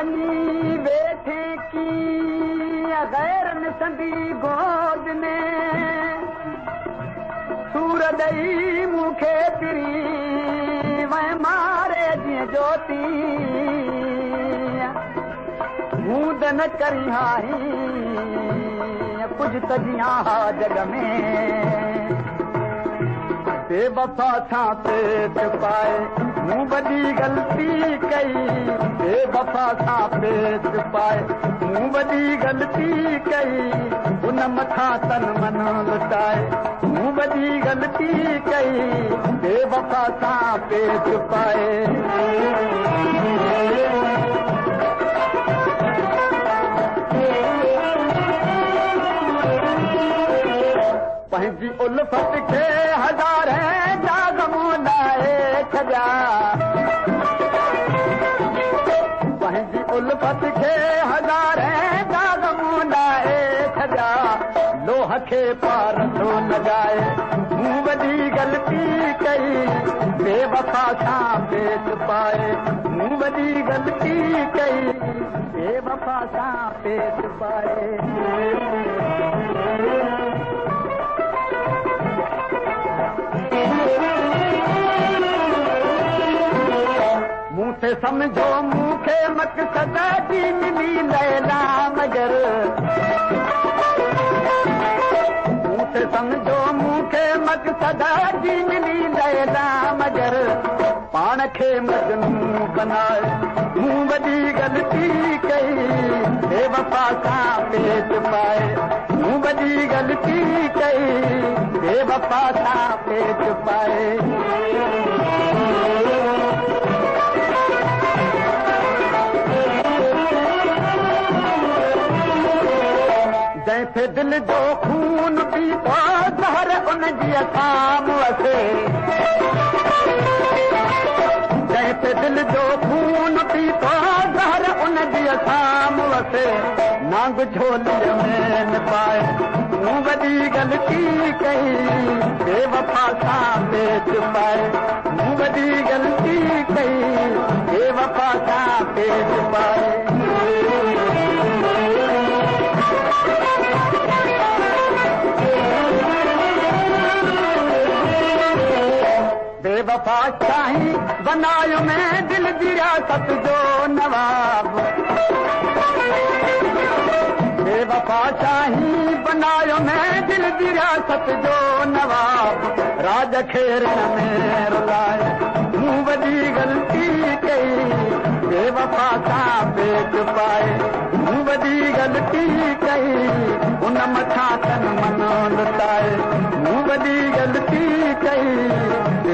वञी वेठे की गैर निसंदी गोद में सूर ॾेई मूंखे तिरी वै मारे जीअं ज्योति मूंद न करी हारी कुझु त जियां हा जग में बेवफा सां पेट पाए मूं वॾी ग़लती कई बेवफा सां पेट पाए मूं वॾी ग़लती कई उन मथां तन मन लुटाए मूं वॾी ग़लती कई बेवफा सां पेट पाए पंहिंजी उल्फत खे हज़ार दाग़ मूं लाइ छॾिया पंहिंजी उल्फत खे हज़ार दाग़ मूं लाइ छॾिया लोह खे पार थो लॻाए मूं वॾी ग़लती कई बेवफा सां पेट पाए मूं वॾी ग़लती कई बेवफा सां पेट पाए मूंखे सम्झो मूंखे मक़सद जी मिली लैला मगर मूंखे सम्झो मूंखे मक़सद जी मिली लैला मगर पाण खे मजनू बनाए मूं वॾी ग़लती कई बेवफा सां पेट पाए मूं वॾी ग़लती कई बेवफा सां पेट पाए जंहिंखे दिल जो खून पीतो ज़हर उनजी असाम वसे जंहिंखे दिल जो खून पीतो ज़हर उनजी असाम वसे नांग झोलीअ में न पाए मूं वॾी ग़लती कई बेवफा सां पेट पाए मूं वॾी ग़लती कई बेवफा सां पेट पाए बेवफा शाही बनायो मैं दिल जी रियासत जो नवाब बेवफा शाही बनायो मैं दिल जी रियासत जो नवाब राज खेर में रुलाए मूं वॾी ग़लती कई बेवफा सां पेट पाए मूं वॾी ग़लती कई उन मथां तन मन लुटाए मूं वॾी ग़लती कई